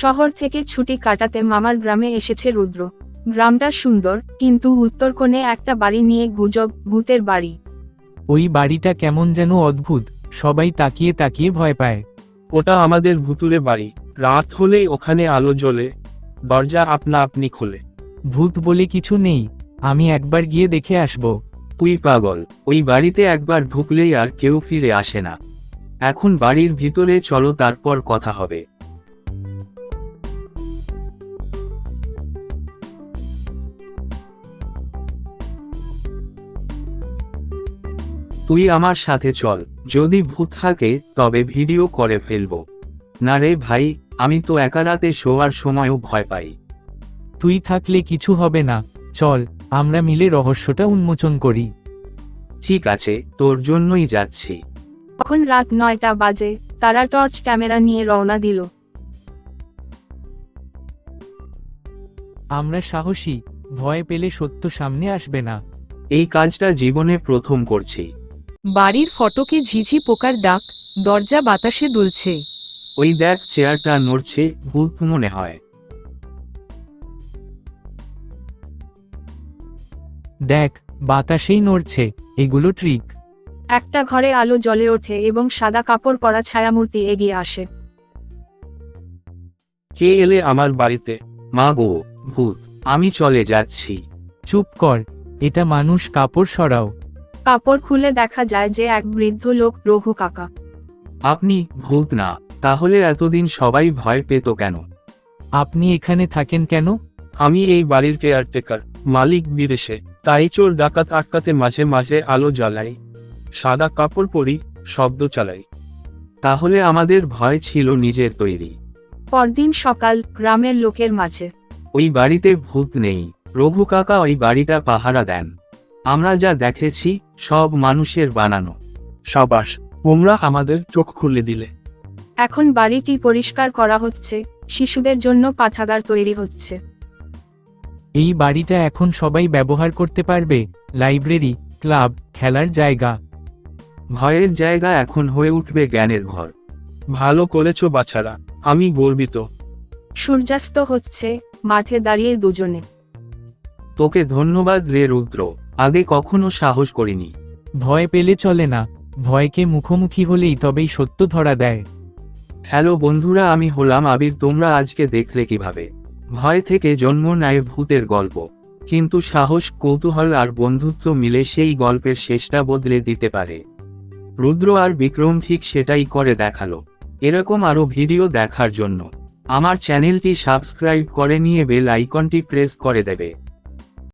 শহর থেকে ছুটি কাটাতে মামার গ্রামে এসেছে রুদ্র। গ্রামটা সুন্দর, কিন্তু উত্তর কোণে একটা বাড়ি নিয়ে গুজব, ভূতের বাড়ি। ওই বাড়িটা কেমন যেন অদ্ভুত, সবাই তাকিয়ে তাকিয়ে ভয় পায়। ওটা আমাদের ভুতুরে বাড়ি। রাত হলেই ওখানে আলো জ্বলে, দরজা আপনা আপনি খোলে। ভূত বলে কিছু নেই, আমি একবার গিয়ে দেখে আসব। তুই পাগল, ওই বাড়িতে একবার ঢুকলেই আর কেউ ফিরে আসে না। এখন বাড়ির ভিতরে চলো, তারপর কথা হবে। তুই আমার সাথে চল, যদি ভূত থাকে তবে ভিডিও করে ফেলবো। না রে ভাই, আমি তো একা রাতে শোয়ার সময়ও ভয় পাই। তুই থাকলে কিছু হবে না, চল আমরা মিলে রহস্যটা উন্মোচন করি। ঠিক আছে, তোর জন্যই যাচ্ছি। তখন রাত 9টা বাজে, তারা টর্চ ক্যামেরা নিয়ে রওনা দিল। আমরা সাহসী, ভয় পেলে সত্য সামনে আসবে না। এই কাজটা জীবনে প্রথম করছি। বাড়ির ফটকে ঝিঝি পোকার ডাক, দরজা বাতাসে দুলছে। ওই দেখ, চেয়ারটা নড়ছে, ভূত মনে হয়। দেখ, বাতাসেই নড়ছে, এগুলো ট্রিক। একটা ঘরে আলো জ্বলে ওঠে এবং সাদা কাপড় পরা ছায়ামূর্তি এগিয়ে আসে। কে এলে আমার বাড়িতে? মা গো, ভূত, আমি চলে যাচ্ছি। চুপ কর, এটা মানুষ, কাপড় সরাও। কাপড় খুলে দেখা যায় যে এক বৃদ্ধ লোক, রঘু কাকা। আপনি ভূত না? তাহলে এতদিন সবাই ভয় পেত কেন? আপনি এখানে থাকেন কেন? আমি এই বাড়ির কেয়ারটেকার, মালিক বিদেশে, তাই চোর ডাকাত আটকাতে মাঝে মাঝে আলো জ্বালাই, সাদা কাপড় পরি, শব্দ চালাই। তাহলে আমাদের ভয় ছিল নিজের তৈরি। পরদিন সকাল, গ্রামের লোকের মাঝে। ওই বাড়িতে ভূত নেই, রঘু কাকা ওই বাড়িটা পাহারা দেন। আমরা যা দেখেছি সব মানুষের বানানো। সাবাস, তোমরা আমাদের চোখ খুলে দিলে। এখন বাড়িটি পরিষ্কার করা হচ্ছে, শিশুদের জন্য পাঠাগার তৈরি হচ্ছে। এই বাড়িটা এখন সবাই ব্যবহার করতে পারবে, লাইব্রেরি, ক্লাব, খেলার জায়গা। ভয়ের জায়গা এখন হয়ে উঠবে জ্ঞানের ঘর। ভালো করেছো বাছারা, আমি গর্বিত। সূর্যাস্ত হচ্ছে, মাঠে দাঁড়িয়ে দুজনে। তোকে ধন্যবাদ রে রুদ্র, আগে কখনো সাহস করিনি। ভয় পেলে চলে না, ভয়কে মুখোমুখি হলেই তবেই সত্য ধরা দেয়। হ্যালো বন্ধুরা, আমি হলাম আবির। তোমরা আজকে দেখলে কিভাবে ভয় থেকে জন্ম নেয় ভূতের গল্প, কিন্তু সাহস, কৌতূহল আর বন্ধুত্ব মিলে সেই গল্পের শেষটা বদলে দিতে পারে। রুদ্র আর বিক্রম ঠিক সেটাই করে দেখালো। এরকম আরও ভিডিও দেখার জন্য আমার চ্যানেলটি সাবস্ক্রাইব করে নিয়ে বেল আইকনটি প্রেস করে দেবে।